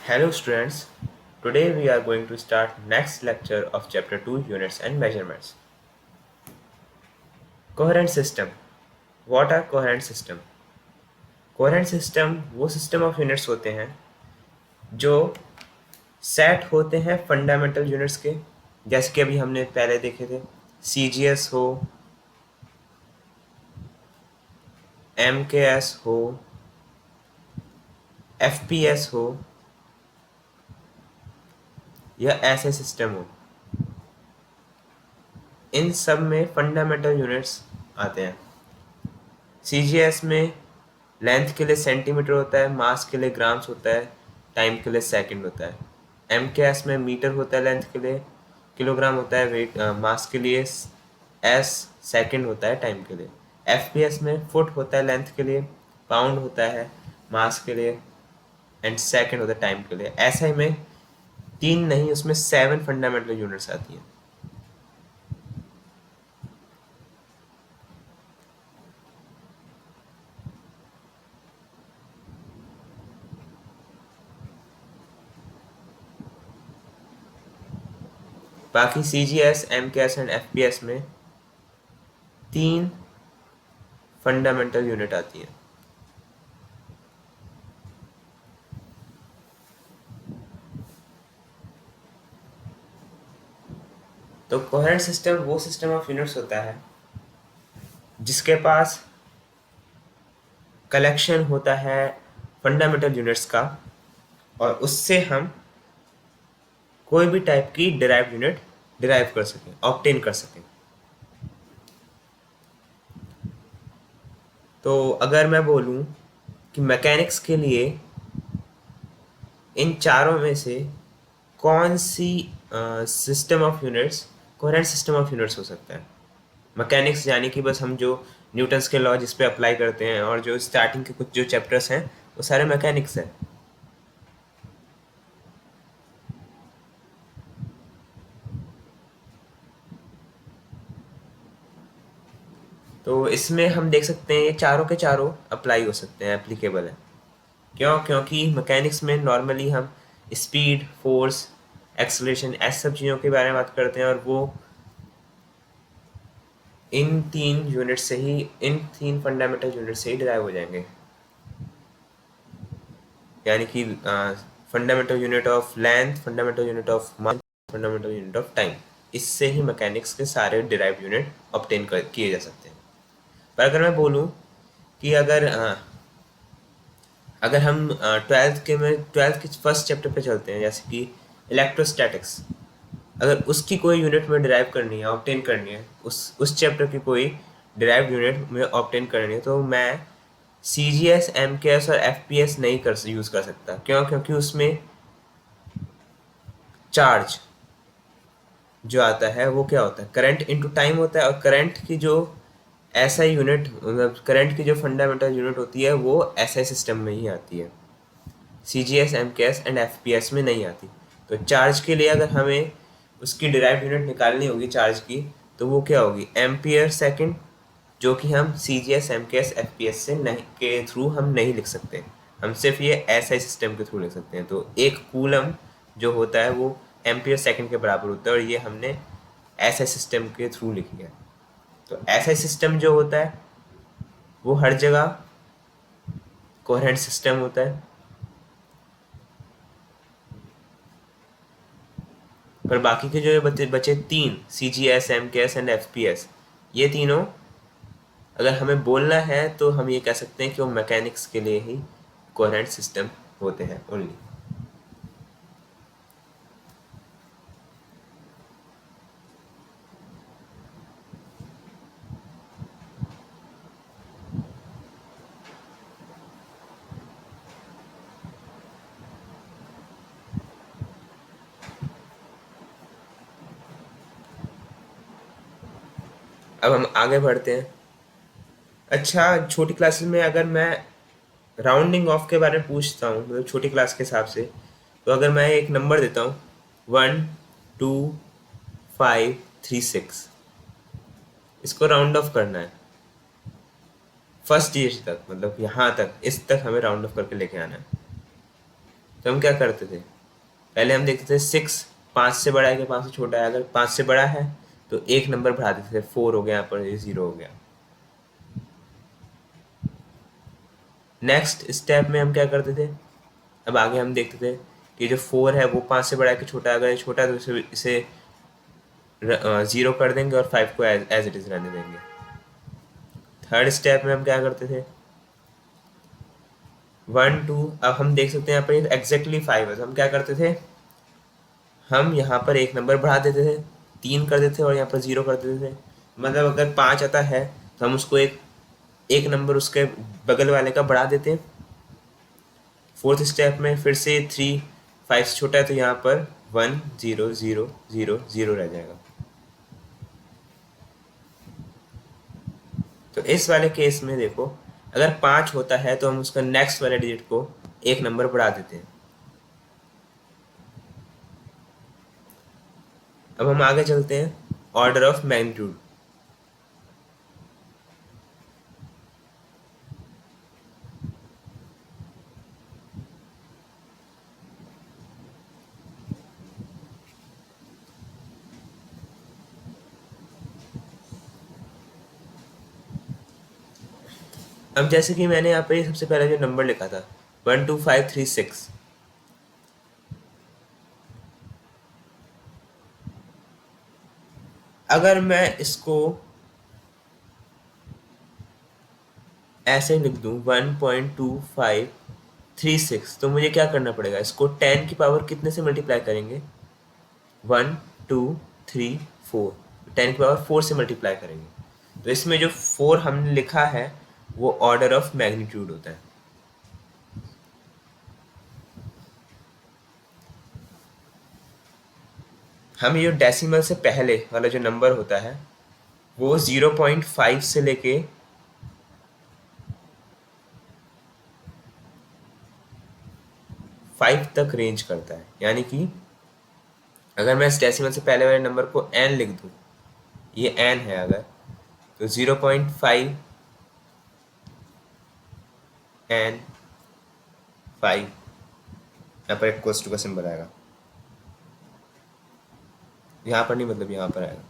Hello students, today we are going to start next lecture of chapter 2 units and measurements. Coherent system. What are coherent system? Coherent system वो system of units होते हैं जो set होते हैं fundamental units के, जैसे कि अभी हमने पहले देखे थे CGS हो, MKS हो, FPS हो या ऐसे सिस्टम हो। इन सब में फंडामेंटल यूनिट्स आते हैं। CGS में लेंथ के लिए सेंटीमीटर होता है, मास के लिए ग्राम्स होता है, टाइम के लिए सेकंड होता है। MKS में मीटर होता है, लेंथ के लिए किलोग्राम होता है, वेट मास के लिए S सेकंड होता है, टाइम के लिए। FPS में फुट होता है लेंथ के लिए, पाउंड होता है मास के लिए एंड सेकंड होता है टाइम के लिए। ऐसा ही में 3 नहीं, उसमें 7 फंडामेंटल यूनिट्स आती हैं। बाकी CGS, MKS एंड FPS में 3 फंडामेंटल यूनिट आती हैं। तो कोहेरेंट सिस्टम वो सिस्टम ऑफ यूनिट्स होता है जिसके पास कलेक्शन होता है फंडामेंटल यूनिट्स का, और उससे हम कोई भी टाइप की डिराइव यूनिट डिराइव कर सकें, ऑब्टेन कर सकें। तो अगर मैं बोलूं कि मैकेनिक्स के लिए इन चारों में से कौन सी system of units coherent system of units हो सकता है। मैकेनिक्स यानी कि बस हम जो न्यूटन्स के लॉ जिस पे अप्लाई करते हैं, और जो स्टार्टिंग के कुछ जो चैप्टर्स हैं वो सारे मैकेनिक्स हैं। तो इसमें हम देख सकते हैं ये चारों के चारों अप्लाई हो सकते हैं, एप्लीकेबल है। क्यों? क्योंकि मैकेनिक्स में नॉर्मली हम स्पीड, फोर्स, एक्सेलरेशन ऐसे सब चीज़ों के बारे में बात करते हैं, और वो इन 3 यूनिट से ही, इन 3 फंडामेंटल यूनिट से ही डिराइव हो जाएंगे। यानी कि fundamental unit of length, fundamental unit of mass, fundamental unit of time, इससे ही मैकेनिक्स के सारे डिराइव यूनिट ऑब्टेन किए जा सकते हैं। पर अगर मैं बोलूँ कि अगर हम ट्वेल्थ के फर्स्ट चैप्टर पे चलते हैं, जैसे कि इलेक्ट्रोस्टैटिक्स, अगर उसकी कोई यूनिट में डिराइव करनी है, ऑब्टेन करनी है, उस चैप्टर की कोई डिराइव यूनिट में ऑब्टेन करनी है, तो मैं CGS, MKS और FPS नहीं यूज़ कर सकता। क्यों? क्योंकि उसमें चार्ज जो आता है वो क्या होता है, करंट इनटू टाइम होता है, और करंट की जो SI यूनिट, मतलब करंट की जो फंडामेंटल यूनिट होती है वो SI सिस्टम में ही आती है, CGS, MKS एंड FPS में नहीं आती। तो चार्ज के लिए अगर हमें उसकी डिराइव यूनिट निकालनी होगी चार्ज की, तो वो क्या होगी, एम्पियर सेकंड, जो कि हम CGS, MKS, FPS से नहीं के थ्रू हम नहीं लिख सकते। हम सिर्फ ये SI सिस्टम के थ्रू लिख सकते हैं। तो एक कूलम जो होता है वो एम्पियर सेकंड के बराबर होता है, और ये हमने SI सिस्टम के थ्रू लिखी है। तो SI सिस्टम जो होता है वो हर जगह कोहेरेंट सिस्टम होता है। पर बाकी के जो बचे 3, CGS, MKS एंड FPS, ये तीनों अगर हमें बोलना है तो हम ये कह सकते हैं कि वो मैकेनिक्स के लिए ही कोहेरेंट सिस्टम होते हैं ओनली। अब हम आगे बढ़ते हैं। अच्छा, छोटी क्लासेस में अगर मैं राउंडिंग ऑफ के बारे में पूछता हूँ, मतलब छोटी क्लास के हिसाब से, तो अगर मैं एक नंबर देता हूँ 1 2 5 3 6, इसको राउंड ऑफ करना है फर्स्ट डिजिट तक, मतलब यहाँ तक, इस तक हमें राउंड ऑफ करके लेके आना है। तो हम क्या करते थे, पहले हम देखते थे 6 5 से बड़ा है कि 5 से छोटा है। अगर 5 से बड़ा है तो एक नंबर बढ़ा देते थे, 4 हो गया, यहाँ पर 0 हो गया। नेक्स्ट स्टेप में हम क्या करते थे, अब आगे हम देखते थे कि जो 4 है वो 5 से बड़ा है कि छोटा है। अगर ये छोटा है तो इसे 0 कर देंगे और 5 को एज इट इज़ रहने देंगे। थर्ड स्टेप में हम क्या करते थे, 1 2, अब हम देख सकते हैं यहाँ पर एग्जैक्टली 5 है, तो हम क्या करते थे, हम यहाँ पर एक नंबर बढ़ा देते थे, 3 कर देते थे और यहाँ पर 0 कर देते थे। मतलब अगर 5 आता है तो हम उसको एक एक नंबर उसके बगल वाले का बढ़ा देते हैं। फोर्थ स्टेप में फिर से 3 5 से छोटा है तो यहाँ पर 1 0 0 0 0 रह जाएगा। तो इस वाले केस में देखो, अगर 5 होता है तो हम उसका नेक्स्ट वाले डिजिट को एक नंबर बढ़ा देते हैं। अब हम आगे चलते हैं, ऑर्डर ऑफ मैग्नीट्यूड। अब जैसे कि मैंने यहाँ पे सबसे पहले जो नंबर लिखा था 12536, अगर मैं इसको ऐसे लिख दूँ 1.2536, तो मुझे क्या करना पड़ेगा, इसको 10 की पावर कितने से मल्टीप्लाई करेंगे, 1 2 3 4, 10 की पावर 4 से मल्टीप्लाई करेंगे। तो इसमें जो 4 हमने लिखा है वो ऑर्डर ऑफ मैग्नीट्यूड होता है। हम ये डेसिमल से पहले वाला जो नंबर होता है वो 0.5 से लेके 5 तक रेंज करता है। यानी कि अगर मैं इस डेसिमल से पहले वाले नंबर को n लिख दूँ, ये n है अगर, तो 0.5 n 5 यहाँ पर इक्वल्स टू का सिंबल आएगा, यहाँ पर नहीं, मतलब यहाँ पर आएगा।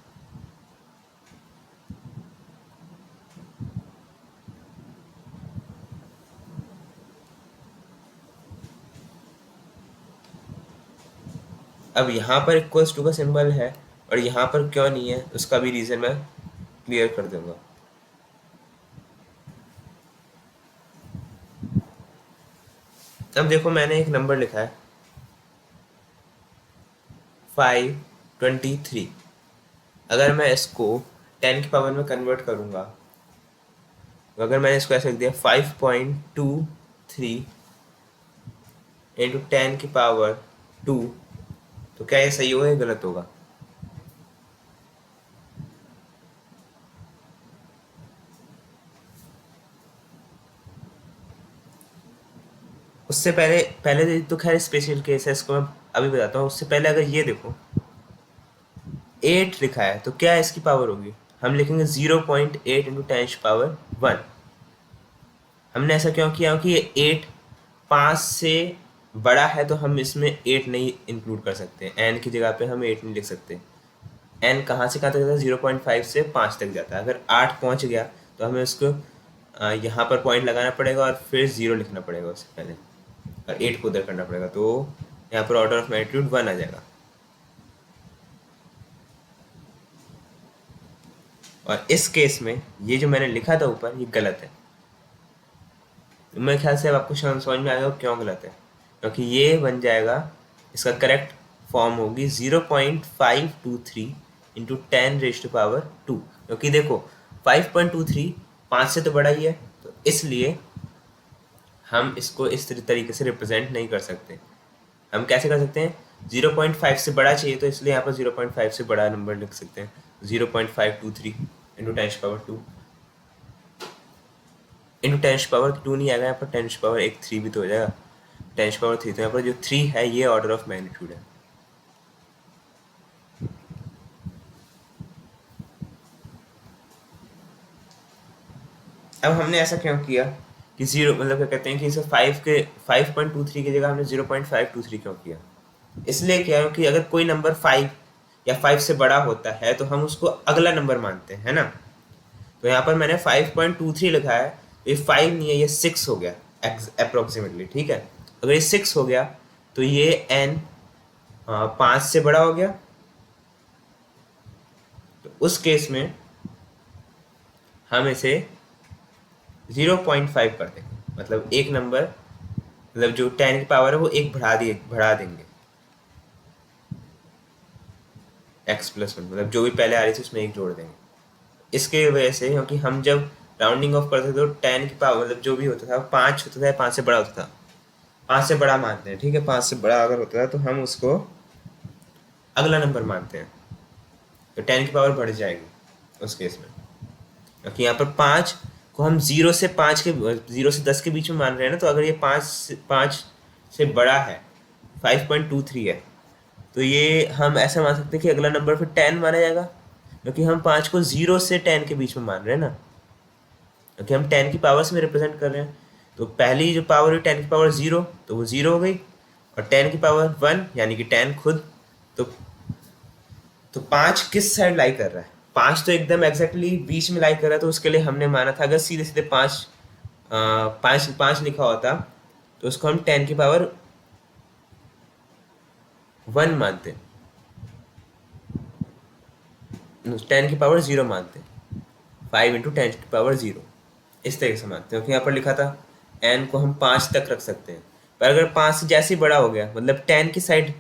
अब यहाँ पर इक्वल्स टू का सिंबल है और यहाँ पर क्यों नहीं है, उसका भी रीज़न मैं क्लियर कर दूंगा। अब देखो मैंने एक नंबर लिखा है 523, अगर मैं इसको 10 की पावर में कन्वर्ट करूँगा, तो अगर मैंने इसको ऐसे लिख दिया 5.23 इंटू 10 की पावर 2, तो क्या ये सही होगा या गलत होगा? उससे पहले पहले तो खैर स्पेशल केस है, इसको मैं अभी बताता हूँ। उससे पहले अगर ये देखो 8 लिखा है तो क्या इसकी पावर होगी, हम लिखेंगे 0.8 इंटू 10 पावर 1। हमने ऐसा क्यों किया कि ये 8 5 से बड़ा है तो हम इसमें 8 नहीं इंक्लूड कर सकते, n की जगह पे हम 8 नहीं लिख सकते। n कहाँ से कहाँ तक जाता है, 0.5 से 5 तक जाता है। अगर 8 पहुँच गया तो हमें उसको यहाँ पर पॉइंट लगाना पड़ेगा और फिर 0 लिखना पड़ेगा उससे पहले, और 8 को उधर करना पड़ेगा, तो यहाँ पर ऑर्डर ऑफ मैग्नीट्यूड 1 आ जाएगा। और इस केस में ये जो मैंने लिखा था ऊपर ये गलत है। तो मेरे ख्याल से अब आपको समझ में आएगा क्यों गलत है, क्योंकि ये बन जाएगा, इसका करेक्ट फॉर्म होगी 0.523 इंटू 10 रेज टू पावर 2, क्योंकि देखो 5.23 5 से तो बड़ा ही है, तो इसलिए हम इसको इस तरीके से रिप्रेजेंट नहीं कर सकते। हम कैसे कर सकते हैं, 0.5 से बड़ा चाहिए तो इसलिए यहाँ पर 0.5 से बड़ा नंबर लिख सकते हैं, 0.523 इंटू 10 पावर 2 इंटू 10 पावर 2 नहीं आएगा, यहाँ पर 10 पावर 3 भी तो हो जाएगा, 10 पावर 3, तो यहाँ पर जो 3 है ये ऑर्डर ऑफ मैग्नीट्यूड है। अब हमने ऐसा क्यों किया कि जीरो मतलब क्या कहते हैं कि इसे 5.23 की जगह हमने 0.523 क्यों किया। इसलिए क्या है कि अगर कोई नंबर 5 या 5 से बड़ा होता है तो हम उसको अगला नंबर मानते हैं, है ना। तो यहाँ पर मैंने 5.23 लिखा है, ये 5 नहीं है, ये 6 हो गया अप्रोक्सीमेटली, ठीक है। अगर ये 6 हो गया तो ये n 5 से बड़ा हो गया, तो उस केस में हम इसे 0.5 कर देंगे, मतलब एक नंबर, मतलब जो 10 की पावर है वो एक बढ़ा देंगे x+1, मतलब जो भी पहले आ रही थी उसमें एक जोड़ देंगे। इसके वजह से, क्योंकि हम जब राउंडिंग ऑफ करते थे तो 10 की पावर मतलब जो भी होता था 5 होता था, 5 से बड़ा होता था, 5 से बड़ा मानते हैं, ठीक है। 5 से बड़ा अगर होता है तो हम उसको अगला नंबर मानते हैं, तो 10 की पावर बढ़ जाएगी उस केस में। क्योंकि यहाँ पर 5 को हम 0 से 10 के बीच में मान रहे हैं ना, तो अगर ये 5 से बड़ा है, 5.23 है, तो ये हम ऐसा मान सकते हैं कि अगला नंबर फिर 10 माना जाएगा, क्योंकि हम 5 को 0 से 10 के बीच में मान रहे हैं ना, क्योंकि हम 10 की पावर से में रिप्रेजेंट कर रहे हैं। तो पहली जो पावर है 10 की पावर 0, तो वो 0 हो गई, और 10 की पावर 1 यानी कि 10 खुद। तो तो 5 किस साइड लाई कर रहा है, 5 तो एकदम एग्जैक्टली बीच में लाई कर रहा है, तो उसके लिए हमने माना था अगर सीधे सीधे 5 लिखा होता तो उसको हम 10 की पावर 1 मानते, 10 की पावर 0 मानते, 5 × 10 की पावर 0 इस तरीके से मानते हैं। क्योंकि यहाँ पर लिखा था n को हम 5 तक रख सकते हैं, पर अगर 5 से जैसे ही बड़ा हो गया, मतलब 10 की साइड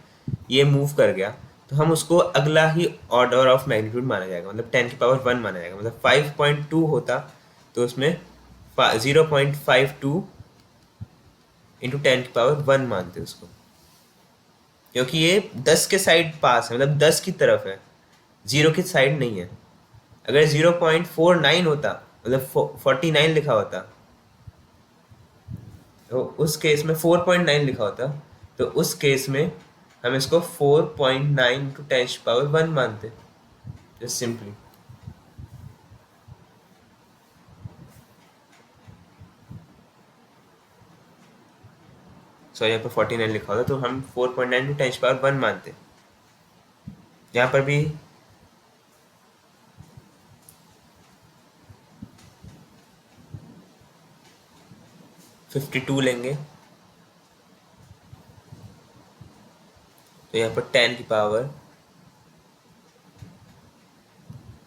ये मूव कर गया, तो हम उसको अगला ही ऑर्डर ऑफ मैग्नीट्यूड माना जाएगा, मतलब 10 की पावर 1 माना जाएगा। मतलब 5.2 होता तो उसमें 0.52 × 10 की पावर 1 मानते उसको, क्योंकि ये 10 के साइड पास है, मतलब 10 की तरफ है, 0 की साइड नहीं है। अगर 0.49 होता, मतलब 49 लिखा होता, तो उस केस में 4.9 लिखा होता, तो उस केस में हम इसको 4.9 × 10 की पावर 1 मानते, जस्ट सिंपली। सॉरी, यहाँ पर 49 लिखा होता तो हम 4.9 × 10 की पावर 1 मानते। यहाँ पर भी $52 लेंगे, तो यहाँ पर 10 की पावर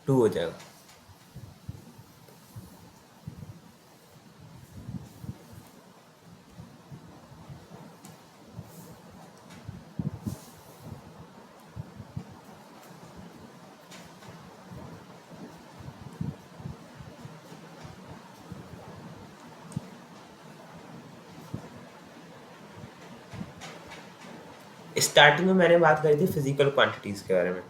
2 हो जाएगा। स्टार्टिंग में मैंने बात करी थी फिजिकल क्वांटिटीज़ के बारे में।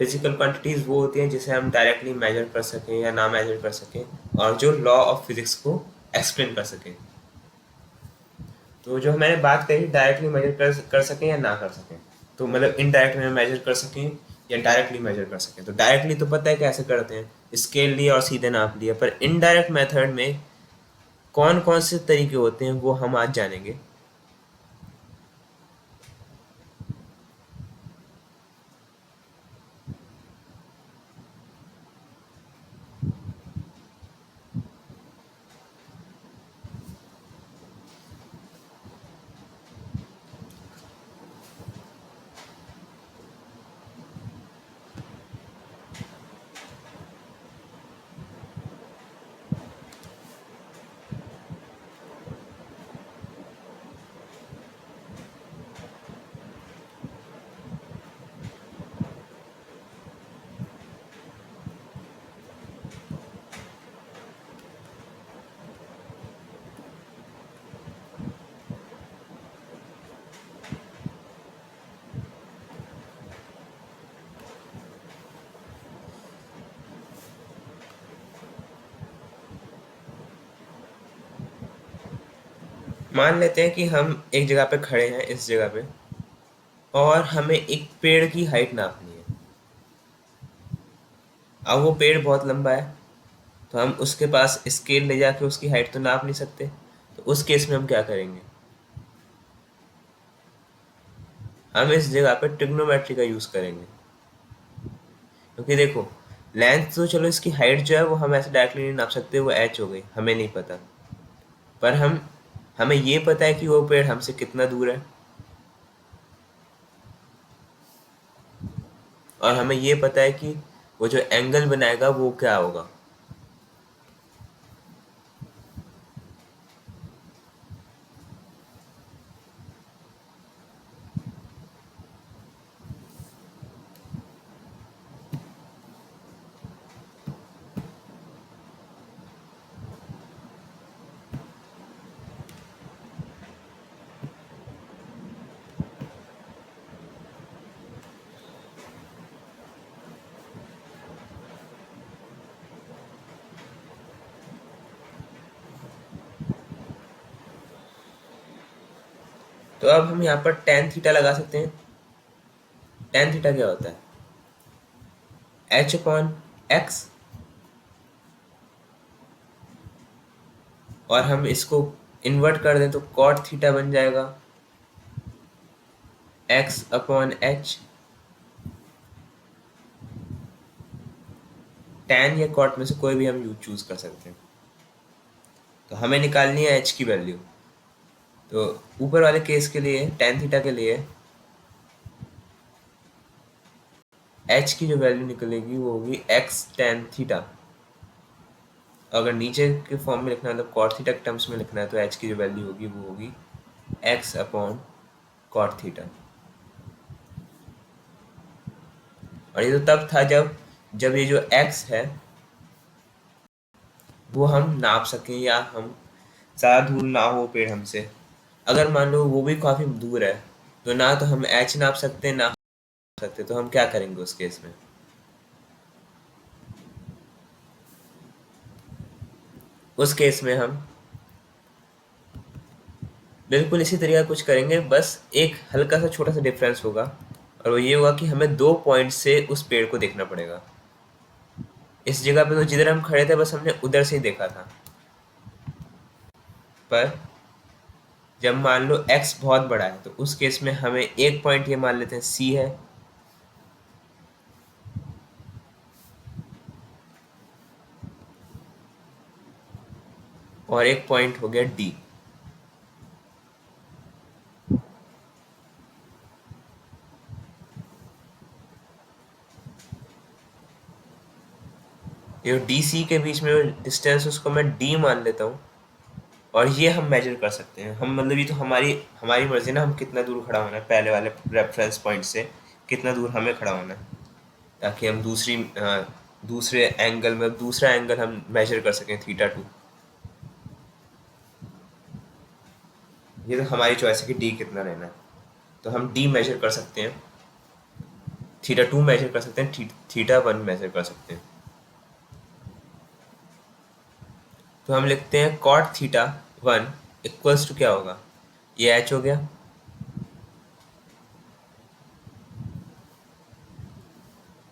फिजिकल क्वांटिटीज़ वो होती हैं जिसे हम डायरेक्टली मेजर कर सकें या ना मेजर कर सकें, और जो लॉ ऑफ फिजिक्स को एक्सप्लेन कर सकें। तो जो मैंने बात करी डायरेक्टली मेजर कर सकें या ना कर सकें, तो मतलब इनडायरेक्ट में मेजर कर सकें या डायरेक्टली मेजर कर सकें। तो डायरेक्टली तो पता है कैसे करते हैं, स्केल लिया और सीधे नाप लिया, पर इनडायरेक्ट मेथड में कौन कौन से तरीके होते हैं वो हम आज जानेंगे। मान लेते हैं कि हम एक जगह पे खड़े हैं, इस जगह पे, और हमें एक पेड़ की हाइट नापनी है। अब वो पेड़ बहुत लंबा है, तो हम उसके पास स्केल ले जाके उसकी हाइट तो नाप नहीं सकते, तो उस केस में हम क्या करेंगे? हम इस जगह पे ट्रिग्नोमेट्री का यूज़ करेंगे, क्योंकि देखो लेंथ तो चलो, इसकी हाइट जो है वो हम ऐसे डायरेक्टली नहीं नाप सकते, वो एच हो गई, हमें नहीं पता। पर हमें ये पता है कि वो पेड़ हमसे कितना दूर है, और हमें ये पता है कि वो जो एंगल बनाएगा वो क्या होगा। तो अब हम यहाँ पर टेन थीटा लगा सकते हैं। टेन थीटा क्या होता है? एच अपॉन एक्स, और हम इसको इन्वर्ट कर दें तो कॉट थीटा बन जाएगा एक्स अपॉन एच। टैन या कॉट में से कोई भी हम चूज कर सकते हैं। तो हमें निकालनी है एच की वैल्यू। तो ऊपर वाले केस के लिए, टैन थीटा के लिए, एच की जो वैल्यू निकलेगी वो होगी एक्स टैन थीटा। अगर नीचे के फॉर्म में लिखना है, मतलब कॉट थीटा के टर्म्स में लिखना है, तो एच की जो वैल्यू होगी वो होगी एक्स अपॉन कॉट थीटा। और ये तो तब था जब ये जो एक्स है वो हम नाप सकें, या हम ज़्यादा दूर ना हो पेड़ हमसे। अगर मान लो वो भी काफ़ी दूर है, तो ना तो हम एच नाप सकते ना सकते, तो हम क्या करेंगे उस केस में? उस केस में हम बिल्कुल इसी तरीका कुछ करेंगे, बस एक हल्का सा छोटा सा डिफरेंस होगा, और वो ये होगा कि हमें 2 पॉइंट से उस पेड़ को देखना पड़ेगा। इस जगह पे तो जिधर हम खड़े थे बस हमने उधर से ही देखा था, पर जब मान लो x बहुत बड़ा है तो उस केस में हमें एक पॉइंट ये मान लेते हैं c है, और एक पॉइंट हो गया d। ये डी सी के बीच में डिस्टेंस उसको मैं d मान लेता हूँ, और ये हम मेजर कर सकते हैं। हम मतलब ये तो हमारी हमारी मर्जी ना, हम कितना दूर खड़ा होना है पहले वाले रेफरेंस पॉइंट से, कितना दूर हमें खड़ा होना है, ताकि हम दूसरे एंगल में दूसरा एंगल हम मेजर कर सकें थीटा टू। ये तो हमारी चॉइस है कि डी कितना लेना है, तो हम डी मेजर कर सकते हैं, थीटा टू मेजर कर सकते हैं, थीटा वन मेजर कर सकते हैं। तो हम लिखते हैं cot theta one equals to क्या होगा, ये एच हो गया,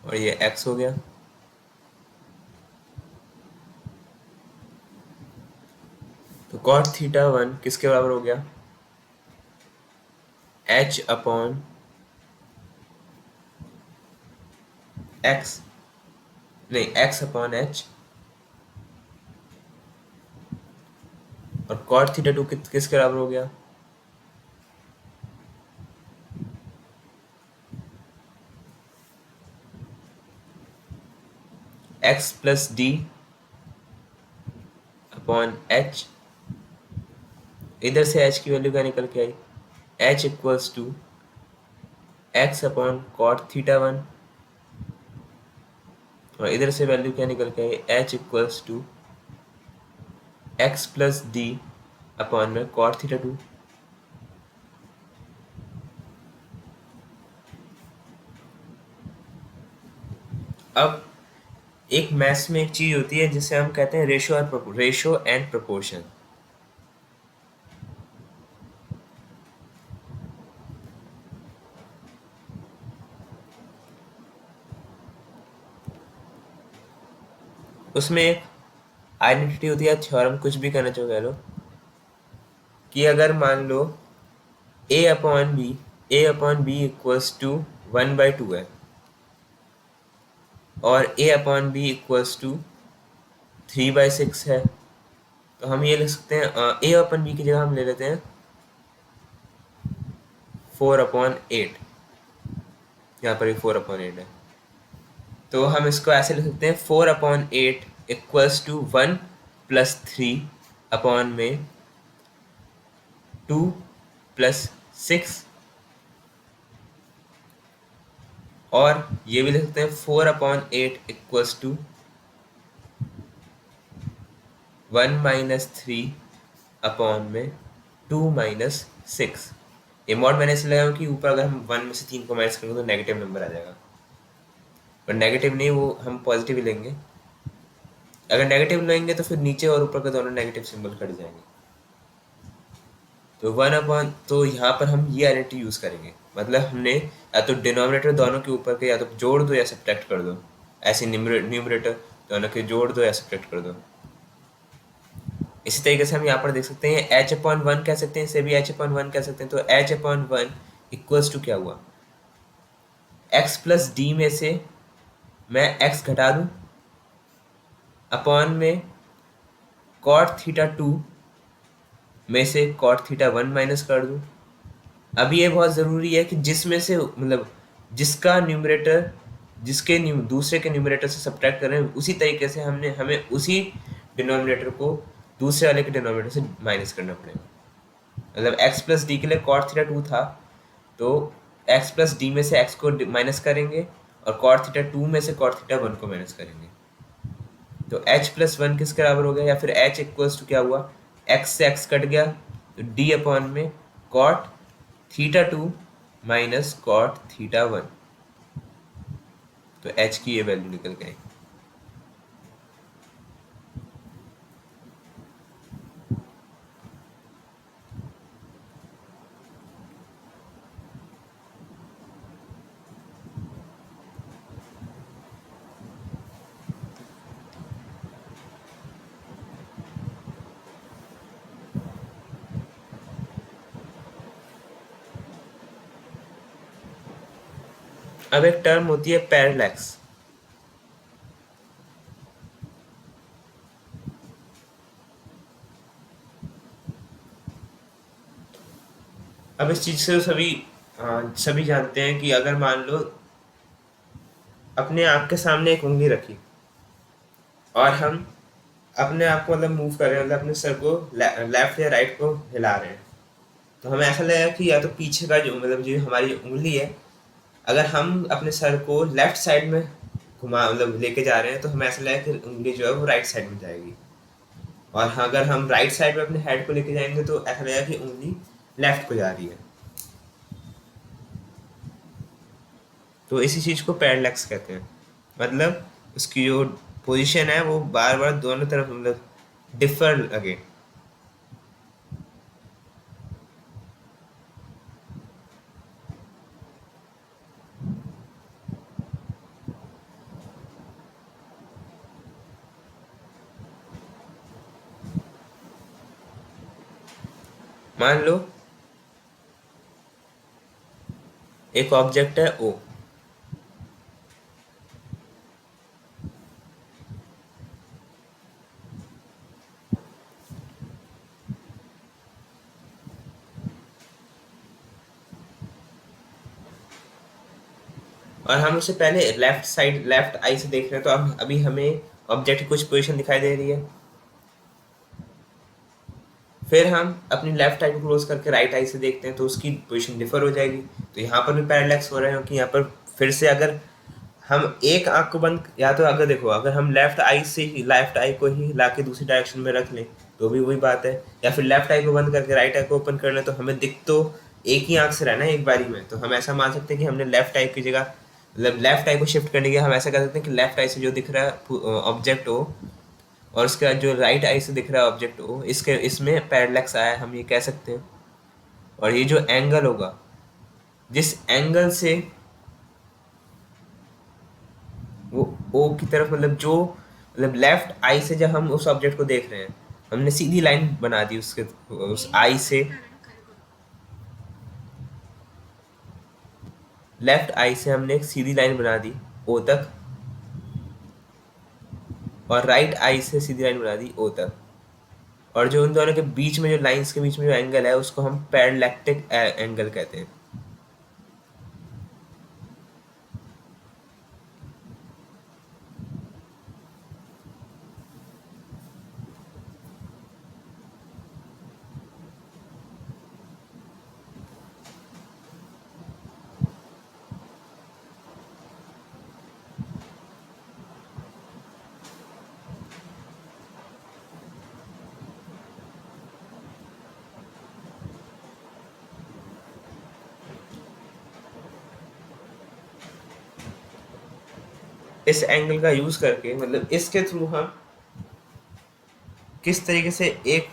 और ये एक्स हो गया। तो कॉट थीटा वन किसके बराबर हो गया? एच अपॉन एक्स, नहीं एक्स अपॉन एच, और कॉट थीटा टू किसके बराबर हो गया? X plus D upon H. इधर से एच की वैल्यू क्या निकल के आई? H equals to x upon cot theta one, और इधर से वैल्यू क्या निकल के आई? H equals to X plus D upon में कॉट थीटा टू। अब एक मैथ्स में एक चीज होती है जिसे हम कहते हैं रेशो एंड प्रोपोर्शन। उसमें एक आइडेंटिटी होती है, थ्योरम, कुछ भी कहना चाहो कह लो, कि अगर मान लो a/b इक्वल्स टू 1/2 है और a/b इक्वल्स टू 3/6 है, तो हम ये लिख सकते हैं a/b की जगह हम ले लेते हैं 4/8। यहाँ पर भी 4/8 है, तो हम इसको ऐसे लिख सकते हैं 4/8 इक्वल्स टू 1 + 3 अपॉन में 2 + 6, और ये भी लिख सकते हैं 4/8 इक्वल्स टू 1 - 3 अपॉन में 2 - 6। ये मॉड मैंने इसलिए लगाया कि ऊपर अगर हम 1 में से 3 को माइनस करेंगे तो नेगेटिव नंबर आ जाएगा, पर नेगेटिव नहीं, वो हम पॉजिटिव ही लेंगे। अगर नेगेटिव लेंगे तो फिर नीचे और ऊपर के दोनों नेगेटिव सिंबल कट जाएंगे। तो 1/, तो यहाँ पर हम ये आइडेंटिटी यूज़ करेंगे, मतलब हमने या तो डिनोमिनेटर दोनों के ऊपर के या तो जोड़ दो या सब्ट्रैक्ट कर दो, ऐसे न्यूमरेटर दोनों के जोड़ दो या सब्ट्रैक्ट कर दो। इसी तरीके से हम यहाँ पर देख सकते हैं h/1 कह सकते हैं, इसे भी h/1 कह सकते हैं। तो h/1 इक्वल्स टू क्या हुआ, x + d में से मैं x घटा दूँ अपॉन में cot θ2 में से cot θ1 माइनस कर दूँ। अब ये बहुत ज़रूरी है कि जिसमें से मतलब जिसका न्यूमरेटर जिसके दूसरे के न्यूमरेटर से सब्ट्रैक्ट कर रहे हैं, उसी तरीके से हमें उसी डिनोमिनेटर को दूसरे वाले के डिनोमिनेटर से माइनस करना पड़ेगा। मतलब x + d के लिए cot θ2 था, तो x + d में से x को माइनस करेंगे और cot θ2 में से cot θ1 को माइनस करेंगे। तो h + 1 किसके बराबर हो गया, या फिर h इक्वल्स टू क्या हुआ, x से x कट गया तो d अपॉन में cot θ2 माइनस cot θ1, तो h की ये वैल्यू निकल गई। अब एक टर्म होती है पैरेलैक्स। अब इस चीज से सभी जानते हैं कि अगर मान लो अपने आप के सामने एक उंगली रखी और हम अपने आप को मतलब मूव कर रहे हैं, मतलब अपने सर को लेफ्ट या राइट को हिला रहे हैं, तो हमें ऐसा लगेगा कि या तो पीछे का जो मतलब जो हमारी उंगली है, अगर हम अपने सर को लेफ्ट साइड में घुमा मतलब लेके जा रहे हैं तो हमें ऐसा लगेगा कि उंगली जो है वो राइट साइड में जाएगी, और हाँ, अगर हम राइट साइड में अपने हेड को लेके जाएंगे तो ऐसा लगेगा कि उंगली लेफ्ट को जा रही है। तो इसी चीज़ को पैरेलैक्स कहते हैं, मतलब उसकी जो पोजीशन है वो बार बार दोनों तरफ मतलब डिफर लगे। मान लो एक ऑब्जेक्ट है O, और हम उसे पहले लेफ्ट आई से देख रहे हैं, तो अब अभी हमें ऑब्जेक्ट की कुछ पोजीशन दिखाई दे रही है। फिर हम अपनी लेफ्ट आई को क्लोज करके राइट आई से देखते हैं तो उसकी पोजीशन डिफर हो जाएगी। तो यहाँ पर भी पैरेलैक्स हो रहे हैं, क्योंकि यहाँ पर फिर से अगर हम एक आंख को बंद, या तो अगर देखो अगर हम लेफ्ट आई को ही हिला के दूसरी डायरेक्शन में रख लें तो भी वही बात है, या फिर लेफ्ट आई को बंद करके राइट आई को ओपन कर लें तो हमें दिख तो एक ही आंख से रहना है एक बारी में। तो हम ऐसा मान सकते हैं कि हमने लेफ्ट आई की जगह मतलब लेफ्ट आई को शिफ्ट करने के हम ऐसा कर सकते हैं कि लेफ्ट आई से जो दिख रहा है ऑब्जेक्ट हो, और उसके बाद जो राइट आई से दिख रहा है ऑब्जेक्ट हो, इसमें पैरेलैक्स आया है, हम ये कह सकते हैं। और ये जो एंगल होगा, जिस एंगल से वो ओ की तरफ मतलब जो मतलब लेफ्ट आई से जब हम उस ऑब्जेक्ट को देख रहे हैं हमने सीधी लाइन बना दी उसके उस आई से, लेफ्ट आई से हमने एक सीधी लाइन बना दी ओ तक, और राइट आई से सीधी लाइन बना दी ओ तक, और जो उन दोनों के बीच में, जो लाइंस के बीच में जो एंगल है उसको हम पैरेलैक्टिक एंगल कहते हैं। इस एंगल का यूज करके, मतलब इसके थ्रू हम किस तरीके से एक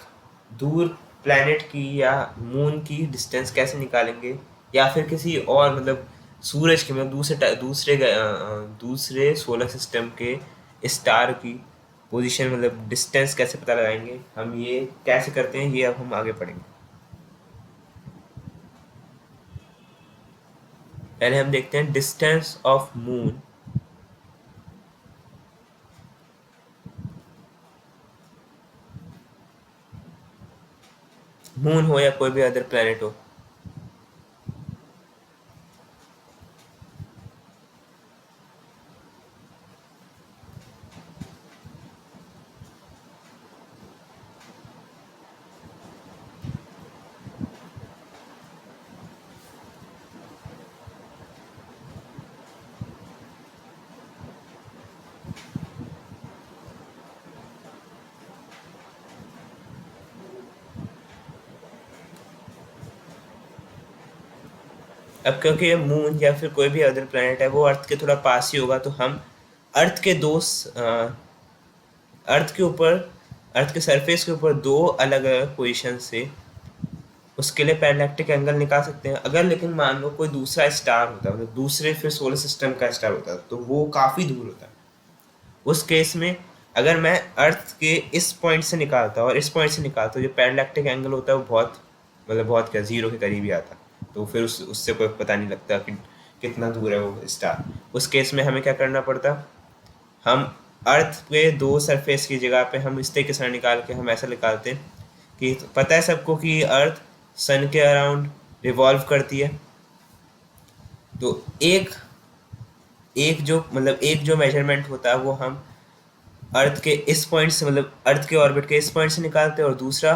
दूर प्लैनेट की या मून की डिस्टेंस कैसे निकालेंगे, या फिर किसी और मतलब सूरज के, मतलब दूसरे सोलर सिस्टम के स्टार की पोजीशन, मतलब डिस्टेंस कैसे पता लगाएंगे, हम ये कैसे करते हैं, ये अब हम आगे पढ़ेंगे। पहले हम देखते हैं डिस्टेंस ऑफ मून। मून हो या कोई भी अदर प्लैनेट हो, अब क्योंकि ये मून या फिर कोई भी अदर प्लैनेट है वो अर्थ के थोड़ा पास ही होगा, तो हम अर्थ के दो अर्थ के ऊपर, अर्थ के सरफेस के ऊपर दो अलग अलग पोजीशन से उसके लिए पैरेलैक्टिक एंगल निकाल सकते हैं। अगर लेकिन मान लो कोई दूसरा स्टार होता, मतलब दूसरे फिर सोलर सिस्टम का स्टार होता, तो वो काफ़ी दूर होता। उस केस में अगर मैं अर्थ के इस पॉइंट से निकालता और इस पॉइंट से निकालता, जो पैरेलैक्टिक एंगल होता है वो बहुत, मतलब बहुत क्या, जीरो के करीब ही आता। तो फिर उससे कोई पता नहीं लगता कि कितना दूर है वो स्टार। उस केस में हमें क्या करना पड़ता, हम अर्थ पे दो सरफेस की जगह पे हम इस तरीके से निकाल के हम ऐसा निकालते हैं कि पता है सबको कि अर्थ सन के अराउंड रिवॉल्व करती है। तो एक एक जो, मतलब एक जो मेजरमेंट होता है वो हम अर्थ के इस पॉइंट से, मतलब अर्थ के ऑर्बिट के इस पॉइंट से निकालते हैं, और दूसरा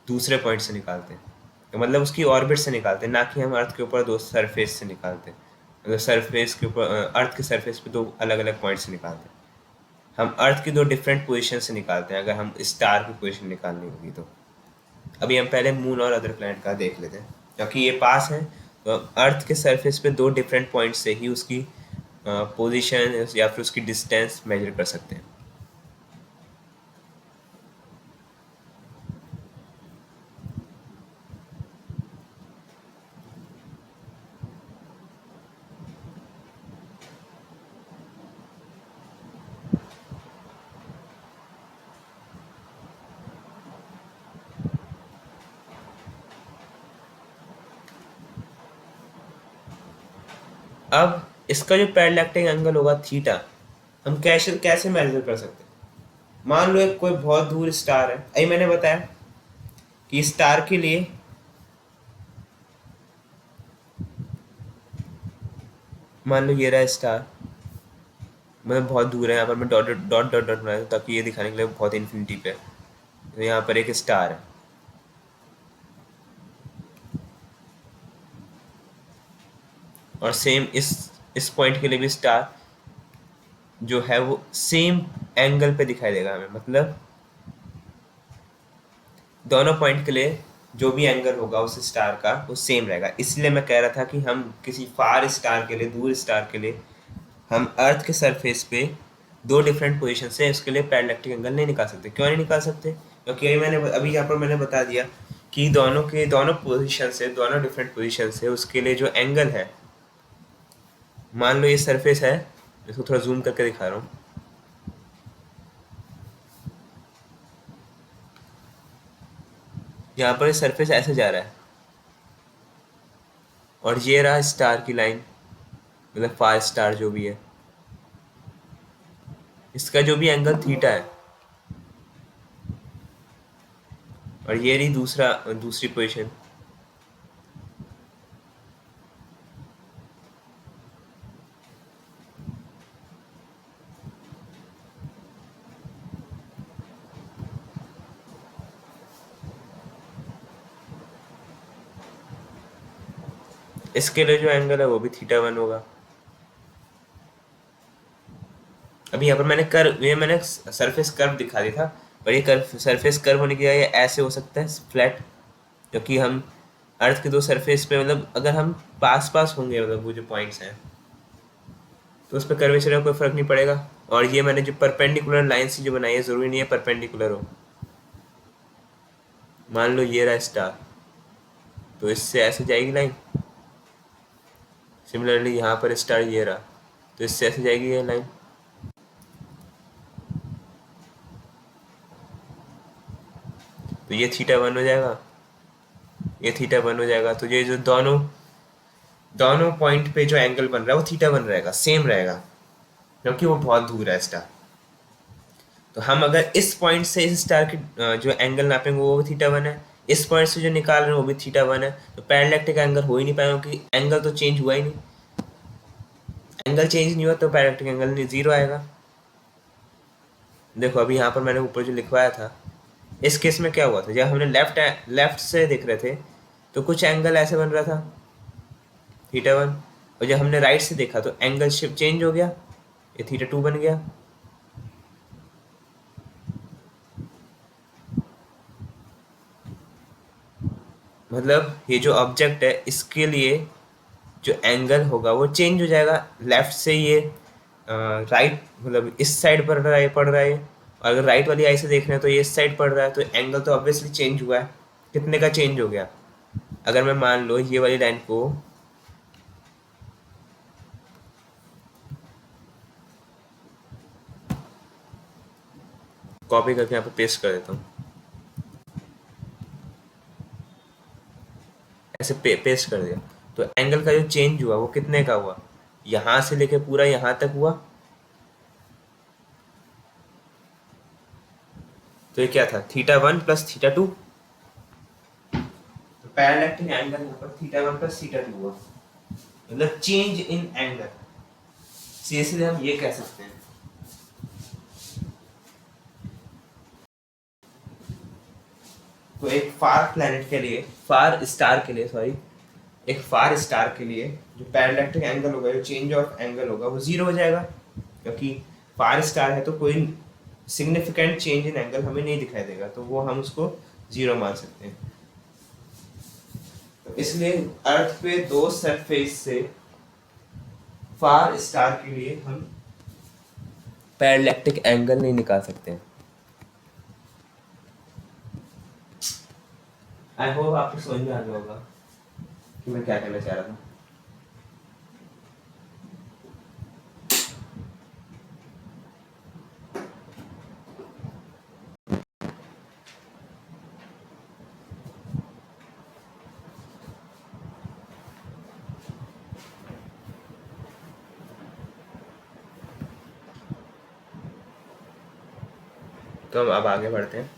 दूसरे पॉइंट से निकालते हैं। तो मतलब उसकी ऑर्बिट से निकालते हैं, ना कि हम अर्थ के ऊपर दो सरफेस से निकालते हैं। मतलब सरफेस के ऊपर, अर्थ के सरफेस पे दो अलग अलग पॉइंट से निकालते हैं। हम अर्थ की दो डिफरेंट पोजीशन से निकालते हैं अगर हम स्टार की पोजीशन निकालनी होगी तो। अभी हम पहले मून और अदर प्लैनेट का देख लेते हैं, क्योंकि ये पास है तो हम अर्थ के सरफेस पे दो डिफरेंट पॉइंट से ही उसकी पोजीशन या फिर उसकी डिस्टेंस मेजर कर सकते हैं। अब इसका जो पैरेलैक्टिक एंगल होगा थीटा, हम कैसे कैसे मेजर कर सकते हैं। मान लो एक कोई बहुत दूर स्टार है, अभी मैंने बताया कि स्टार के लिए, मान लो ये रहा स्टार, मतलब बहुत दूर है, यहाँ पर मैं डॉट डॉट डॉट डॉट बनाया ताकि ये दिखाने के लिए बहुत इन्फिनिटी पे है। तो यहाँ पर एक स्टार है, और सेम इस पॉइंट के लिए भी स्टार जो है वो सेम एंगल पे दिखाई देगा हमें, मतलब दोनों पॉइंट के लिए जो भी एंगल होगा उस स्टार का वो सेम रहेगा। इसलिए मैं कह रहा था कि हम किसी फार स्टार के लिए, दूर स्टार के लिए, हम अर्थ के सरफेस पे दो डिफरेंट पोजीशन से उसके लिए पैरेलैक्टिक एंगल नहीं निकाल सकते। क्यों नहीं निकाल सकते? क्योंकि अभी यहाँ पर मैंने बता दिया कि दोनों पोजीशन से, दोनों डिफरेंट पोजीशन से उसके लिए जो एंगल है, मान लो ये सरफेस है, इसको थोड़ा जूम करके दिखा रहा हूँ। यहाँ पर सरफेस ऐसे जा रहा है और ये रहा स्टार की लाइन, मतलब फार स्टार जो भी है, इसका जो भी एंगल थीटा है, और ये रही दूसरी पोजीशन। इसके लिए जो एंगल है वो भी थीटा 1 होगा। अभी यहाँ पर मैंने सरफेस कर्व दिखा दिया था, पर ये कर्व सरफेस कर्व होने की वजह ये ऐसे हो सकता है फ्लैट, क्योंकि हम अर्थ के दो सरफेस पे, मतलब अगर हम पास पास होंगे, मतलब वो जो पॉइंट्स हैं, तो उस पर कर्वेचर का कोई फर्क नहीं पड़ेगा। और ये मैंने जो परपेंडिकुलर लाइन्स जो बनाई है, ज़रूरी नहीं है परपेंडिकुलर हो। मान लो ये रहा स्टार, तो इससे ऐसे जाएगी लाइन। सिमिलरली यहाँ पर स्टार ये रहा, तो इससे ऐसे जाएगी ये लाइन। तो ये थीटा 1 हो जाएगा, ये थीटा 1 हो जाएगा। तो ये जो दोनों पॉइंट पे जो एंगल बन रहा है वो थीटा 1 रहेगा, सेम रहेगा, क्योंकि वो बहुत दूर है स्टार। तो हम अगर इस पॉइंट से इस स्टार की जो एंगल नापेंगे वो थीटा 1 है, इस पॉइंट से जो निकाल रहे हैं वो भी थीटा 1 है। तो पैरेलैक्टिक एंगल हो ही नहीं पाएगा, क्योंकि एंगल तो चेंज हुआ ही नहीं। एंगल चेंज नहीं हुआ तो पैरेलैक्टिक एंगल नहीं, जीरो आएगा। देखो अभी यहाँ पर मैंने ऊपर जो लिखवाया था, इस केस में क्या हुआ था, जब हमने लेफ्ट से देख रहे थे तो कुछ एंगल ऐसे बन रहा था थीटा 1, और जब हमने राइट से देखा तो एंगल शिफ्ट चेंज हो गया, ये थीटा 2 बन गया। मतलब ये जो ऑब्जेक्ट है इसके लिए जो एंगल होगा वो चेंज हो जाएगा। लेफ्ट से ये राइट, मतलब इस साइड पड़ रहा है, और अगर राइट वाली आई से देख रहे हैं तो ये इस साइड पड़ रहा है, तो एंगल तो ऑब्वियसली चेंज हुआ है। कितने का चेंज हो गया? अगर मैं मान लो ये वाली लाइन को कॉपी करके यहाँ पे पेस्ट कर देता हूँ, ऐसे पेस्ट कर दिया, तो एंगल का जो चेंज हुआ वो कितने का हुआ? यहाँ से लेके पूरा यहाँ तक हुआ। तो ये क्या था, थीटा 1 प्लस थीटा 2। तो पैरेलैक्टिक एंगल यहाँ पर थीटा 1 प्लस थीटा 2 हुआ, मतलब चेंज इन एंगल। सीधे हम ये कह सकते हैं। तो एक फार प्लैनेट के लिए, फार स्टार के लिए, सॉरी, एक फार स्टार के लिए जो पैरेलैक्टिक एंगल होगा, जो चेंज ऑफ एंगल होगा वो जीरो हो जाएगा, क्योंकि फार स्टार है तो कोई सिग्निफिकेंट चेंज इन एंगल हमें नहीं दिखाई देगा, तो वो हम उसको जीरो मान सकते हैं। तो इसलिए अर्थ पे दो सरफेस से फार स्टार के लिए हम पैरेलैक्टिक एंगल नहीं निकाल सकते हैं। आई होप आपको समझ में आ गया होगा कि मैं क्या कहना चाह रहा था। तो हम अब आगे बढ़ते हैं।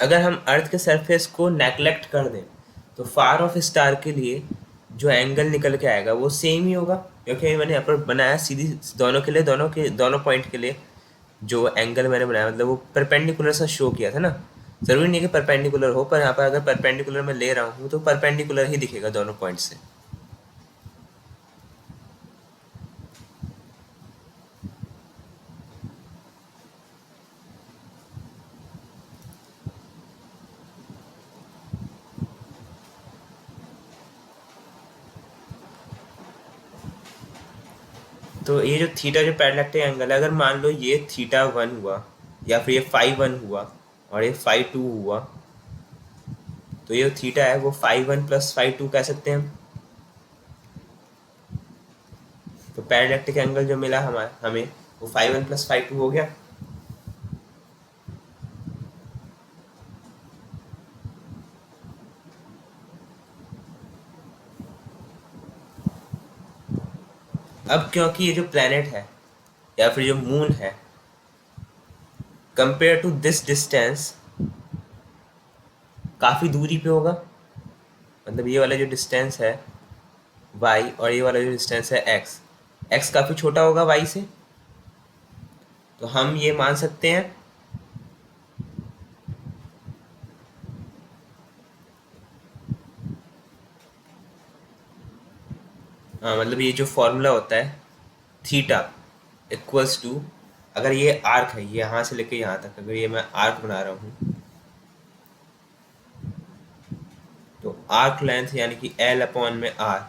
अगर हम अर्थ के सरफेस को नेगलेक्ट कर दें तो फार ऑफ स्टार के लिए जो एंगल निकल के आएगा वो सेम ही होगा, क्योंकि मैंने यहाँ पर बनाया सीधी दोनों के लिए, दोनों पॉइंट के लिए जो एंगल मैंने बनाया मतलब वो परपेंडिकुलर सा शो किया था ना, ज़रूरी नहीं है कि परपेंडिकुलर हो, पर यहाँ पर अगर परपेंडिकुलर मैं ले रहा हूँ तो परपेंडिकुलर ही दिखेगा दोनों पॉइंट से। तो ये जो थीटा जो पैरेलैक्टिक एंगल है, अगर मान लो ये थीटा 1 हुआ या फिर ये फाई 1 हुआ और ये फाई 2 हुआ, तो ये थीटा है वो फाई 1 प्लस फाई 2 कह सकते हैं हम। तो पैरेलैक्टिक एंगल जो मिला हमारा हमें वो फाई 1 प्लस फाई 2 हो गया। अब क्योंकि ये जो प्लैनेट है या फिर जो मून है, कंपेयर टू दिस डिस्टेंस काफ़ी दूरी पे होगा, मतलब ये वाला जो डिस्टेंस है y और ये वाला जो डिस्टेंस है x काफ़ी छोटा होगा y से, तो हम ये मान सकते हैं हाँ, मतलब ये जो फॉर्मूला होता है थीटा इक्वल्स टू, अगर ये आर्क है, ये यहाँ से लेके यहाँ तक अगर ये मैं आर्क बना रहा हूँ, तो आर्क लेंथ यानी कि L अपॉन में R,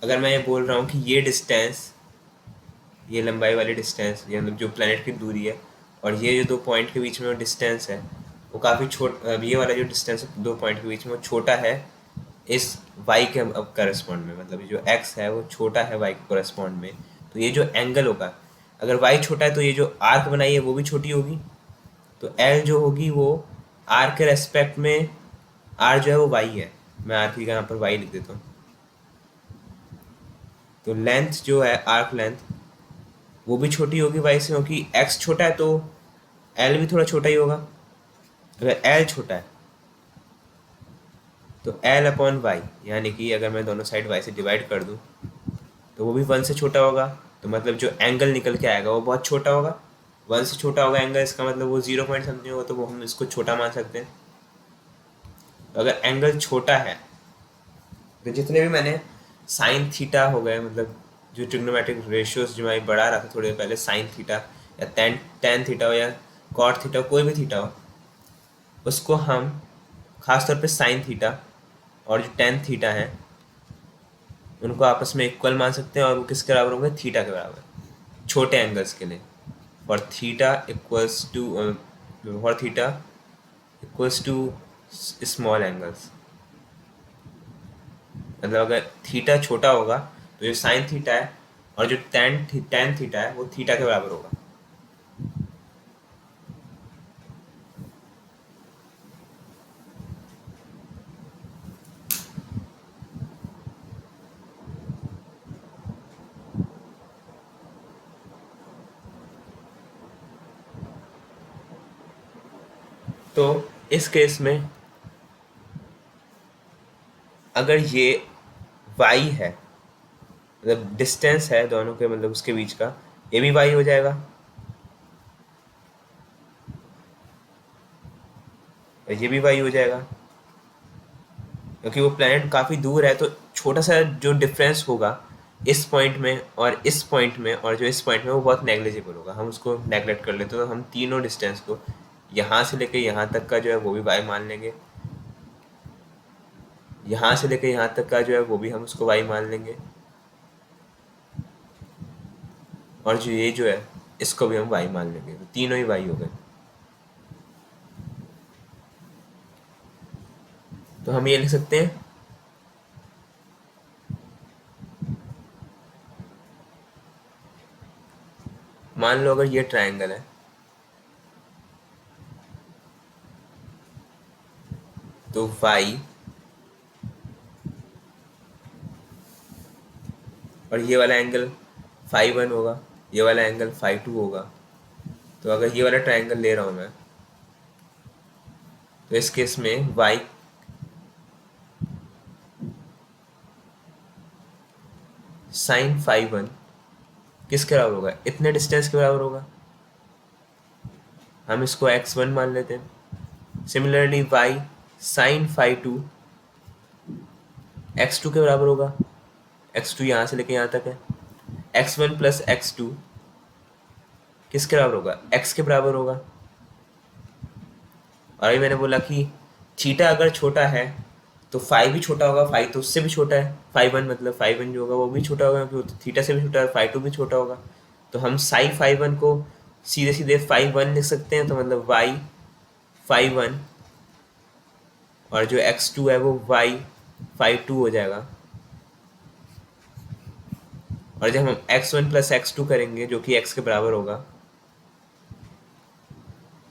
अगर मैं ये बोल रहा हूँ कि ये डिस्टेंस, ये लंबाई वाली डिस्टेंस ये मतलब जो प्लैनेट की दूरी है, और ये जो दो पॉइंट के बीच में वो डिस्टेंस है वो काफ़ी ये वाला जो डिस्टेंस है दो पॉइंट के बीच में वो छोटा है इस y के अब करस्पॉन्ड में, मतलब जो x है वो छोटा है y के करस्पॉन्ड में, तो ये जो एंगल होगा अगर y छोटा है तो ये जो आर्क बनाई है वो भी छोटी होगी, तो L जो होगी वो r के रेस्पेक्ट में, r जो है वो y है, मैं r की यहाँ पर y लिख देता हूँ, तो लेंथ जो है आर्क लेंथ वो भी छोटी होगी y से, क्योंकि x छोटा है तो L भी थोड़ा छोटा ही होगा। अगर L छोटा है तो L अपॉन वाई, यानी कि अगर मैं दोनों साइड y से डिवाइड कर दूँ तो वो भी 1 से छोटा होगा, तो मतलब जो एंगल निकल के आएगा वो बहुत छोटा होगा, 1 से छोटा होगा एंगल, इसका मतलब वो 0 पॉइंट समथिंग होगा, तो वो हम इसको छोटा मान सकते हैं। तो अगर एंगल छोटा है तो जितने भी मैंने साइन थीटा हो गए, मतलब जो ट्रिग्नोमेट्रिक रेशियोज जो मैं बढ़ा रहा था थोड़ी देर पहले, साइन थीटा या टेन थीटा हो या कॉट थीटा, कोई भी थीटा हो, उसको हम खासतौर पे साइन थीटा और जो टेन थीटा है उनको आपस में इक्वल मान सकते हैं, और वो किसके बराबर होंगे, थीटा के बराबर, छोटे एंगल्स के लिए। For theta equals to for theta equals to small angles, मतलब अगर थीटा छोटा होगा तो जो साइन थीटा है और जो टेन थीटा है वो थीटा के बराबर होगा। तो इस केस में अगर ये y है, मतलब डिस्टेंस है दोनों के, मतलब उसके बीच का, ये भी y हो जाएगा और ये भी y हो जाएगा, क्योंकि वो प्लैनेट काफ़ी दूर है, तो छोटा सा जो डिफरेंस होगा इस पॉइंट में और इस पॉइंट में और जो इस पॉइंट में, वो बहुत नेग्लिजिबल होगा, हम उसको नेगलेक्ट कर लेते हैं, तो हम तीनों डिस्टेंस को यहाँ से लेके यहाँ तक का जो है वो भी y मान लेंगे, यहाँ से लेके यहाँ तक का जो है वो भी हम उसको y मान लेंगे, और जो ये जो है इसको भी हम y मान लेंगे, तो तीनों ही y हो गए। तो हम ये लिख सकते हैं, मान लो अगर ये ट्रायंगल है तो y और ये वाला एंगल फाई 1 होगा, ये वाला एंगल फाई 2 होगा, तो अगर ये वाला ट्रायंगल ले रहा हूँ मैं, तो इस केस में y साइन फाई 1 किसके बराबर होगा, इतने डिस्टेंस के बराबर होगा, हम इसको x1 मान लेते हैं। Similarly y sine phi two x2 के बराबर होगा। x2 यहाँ से लेके यहाँ तक है। x1 प्लस x2 किसके बराबर होगा? x के बराबर होगा। और अभी मैंने बोला कि थीटा अगर छोटा है तो फाई भी छोटा होगा, फाई तो उससे भी छोटा है, फाई वन मतलब फाई वन जो होगा वो भी छोटा होगा क्योंकि थीटा से भी छोटा है, फाई टू भी छोटा होगा। तो हम साई फाई वन को सीधे सीधे फाई वन लिख सकते हैं, तो मतलब वाई फाई वन और जो एक्स टू है वो वाई फाई टू हो जाएगा। और जब हम x one plus x two करेंगे जो कि एक्स के बराबर होगा,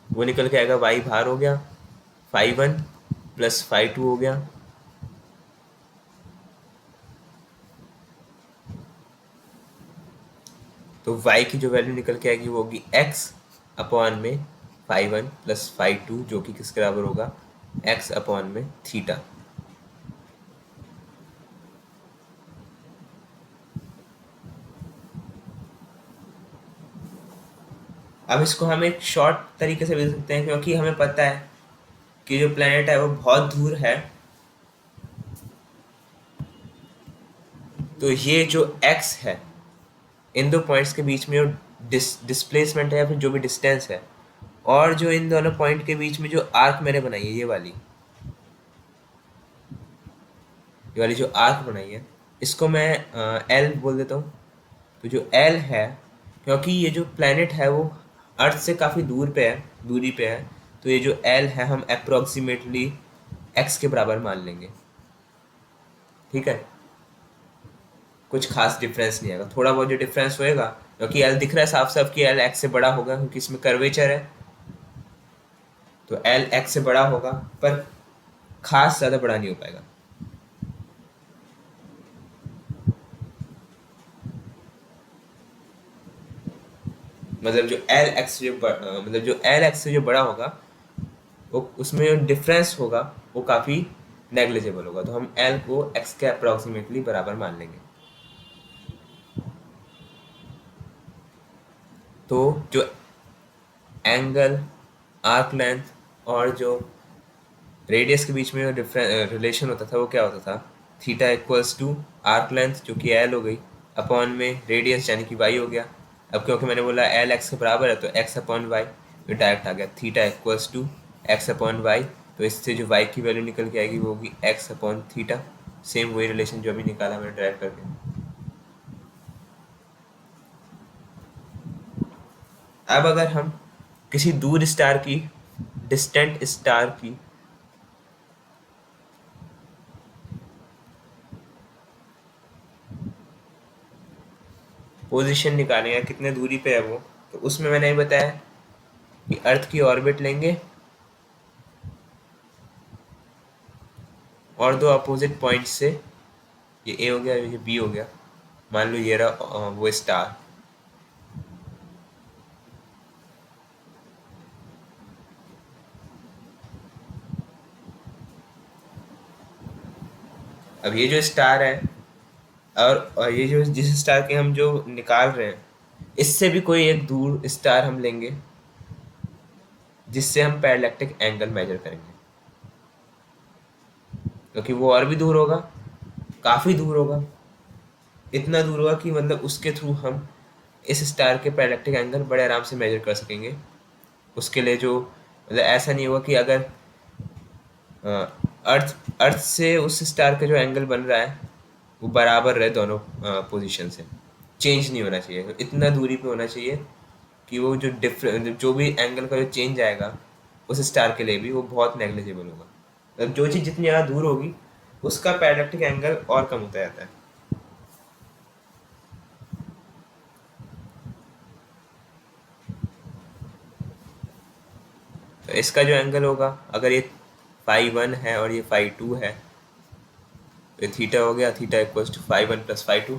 वो निकल के आएगा वाई बाहर हो गया, phi one plus phi two हो गया। तो y की जो वैल्यू निकल के आएगी वो होगी x अपॉन में phi one plus phi two जो कि किसके बराबर होगा? x अपॉन में थीटा। अब इसको हम एक शॉर्ट तरीके से लिख सकते हैं क्योंकि हमें पता है कि जो प्लेनेट है वो बहुत दूर है। तो ये जो x है इन दो पॉइंट्स के बीच में जो डिस्प्लेसमेंट है या फिर जो भी डिस्टेंस है, और जो इन दोनों पॉइंट के बीच में जो आर्क मैंने बनाई है ये वाली जो आर्क बनाई है इसको मैं एल बोल देता हूँ। तो जो एल है, क्योंकि ये जो प्लैनेट है वो अर्थ से काफ़ी दूरी पे है, तो ये जो एल है हम अप्रोक्सीमेटली एक्स के बराबर मान लेंगे। ठीक है, कुछ खास डिफरेंस नहीं आएगा, थोड़ा बहुत जो डिफरेंस होएगा क्योंकि एल दिख रहा है साफ साफ कि एल एक्स से बड़ा होगा क्योंकि इसमें कर्वेचर है, तो एल एक्स से बड़ा होगा पर खास ज़्यादा बड़ा नहीं हो पाएगा। मतलब जो एल एक्स से जो बड़ा होगा वो उसमें जो डिफरेंस होगा वो काफ़ी नेग्लिजिबल होगा, तो हम एल को एक्स के अप्रोक्सीमेटली बराबर मान लेंगे। तो जो एंगल, आर्क लेंथ और जो रेडियस के बीच में जो डिफरेंस रिलेशन होता था वो क्या होता था? Theta equals to arc length जो कि एल हो गई अपॉन में रेडियस यानी कि वाई हो गया। अब क्योंकि मैंने बोला एल एक्स के बराबर है तो एक्स अपॉन वाई, तो डायरेक्ट आ गया theta equals to x upon y. तो इससे जो वाई की वैल्यू निकल के आएगी वो होगी एक्स अपॉन थीटा। सेम वही रिलेशन जो अभी निकाला मैंने ड्राइव करके। अब अगर हम किसी दूर स्टार की, डिस्टेंट स्टार की पोजीशन निकालेंगे, कितने दूरी पे है वो, तो उसमें मैंने ये बताया कि अर्थ की ऑर्बिट लेंगे और दो अपोजिट पॉइंट से, ये ए हो गया ये बी हो गया, मान लो ये रहा वो स्टार। अब ये जो स्टार है और ये जो जिस स्टार के हम जो निकाल रहे हैं इससे भी कोई एक दूर स्टार हम लेंगे जिससे हम पैरेलैक्टिक एंगल मेजर करेंगे, क्योंकि वो और भी दूर होगा, काफ़ी दूर होगा, इतना दूर होगा कि मतलब उसके थ्रू हम इस स्टार के पैरेलैक्टिक एंगल बड़े आराम से मेजर कर सकेंगे। उसके लिए जो मतलब ऐसा नहीं होगा कि अगर अर्थ अर्थ से उस स्टार का जो एंगल बन रहा है वो बराबर रहे दोनों पोजीशन से, चेंज नहीं होना चाहिए, इतना दूरी पे होना चाहिए कि वो जो जो भी एंगल का जो चेंज आएगा उस स्टार के लिए भी वो बहुत नेग्लिजिबल होगा। मतलब जो चीज़ जितनी ज़्यादा दूर होगी उसका पैरेलैक्टिक एंगल और कम होता जाता है। तो इसका जो एंगल होगा अगर ये फाई वन है और ये फाई टू है तो ये थीटा हो गया, theta equals to phi one plus phi two.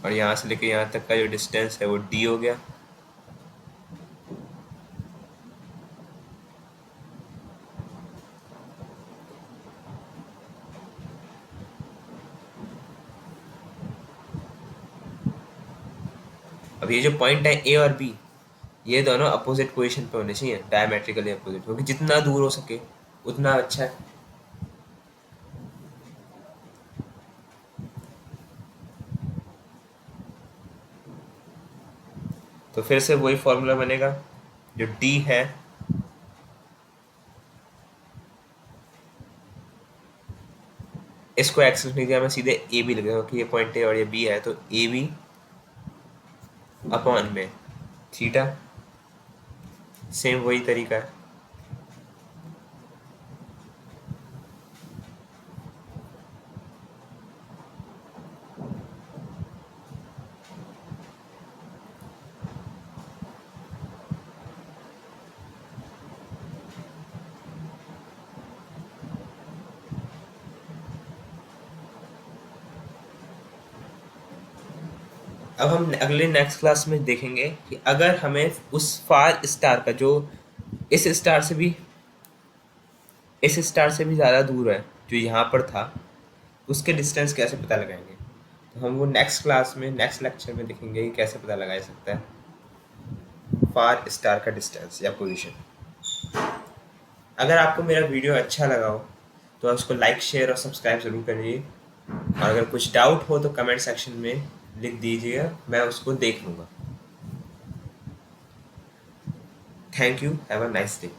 और यहाँ से लेके यहाँ तक का जो डिस्टेंस है वो डी हो गया। अब ये जो पॉइंट है ए और बी, ये दोनों अपोजिट पोजीशन पे होने चाहिए, डायमेट्रिकली अपोजिट, क्योंकि जितना दूर हो सके उतना अच्छा है। तो फिर से वही फॉर्मूला बनेगा, जो डी है इसको एक्सेस नहीं दिया, मैं सीधे ए बी लिख दूंगा कि ये पॉइंट ए और ये बी है, तो ए बी अपॉन में थीटा, सेम वही तरीका है। अब हम अगले नेक्स्ट क्लास में देखेंगे कि अगर हमें उस फार स्टार का जो इस स्टार से भी ज़्यादा दूर है, जो यहाँ पर था, उसके डिस्टेंस कैसे पता लगाएंगे। तो हम वो नेक्स्ट क्लास में, नेक्स्ट लेक्चर में देखेंगे कि कैसे पता लगाया सकता है फार स्टार का डिस्टेंस या पोजीशन। अगर आपको मेरा वीडियो अच्छा लगा हो तो उसको लाइक, शेयर और सब्सक्राइब ज़रूर करिए, और अगर कुछ डाउट हो तो कमेंट सेक्शन में लिख दीजिएगा, मैं उसको देख लूँगा। Thank you, have a nice day.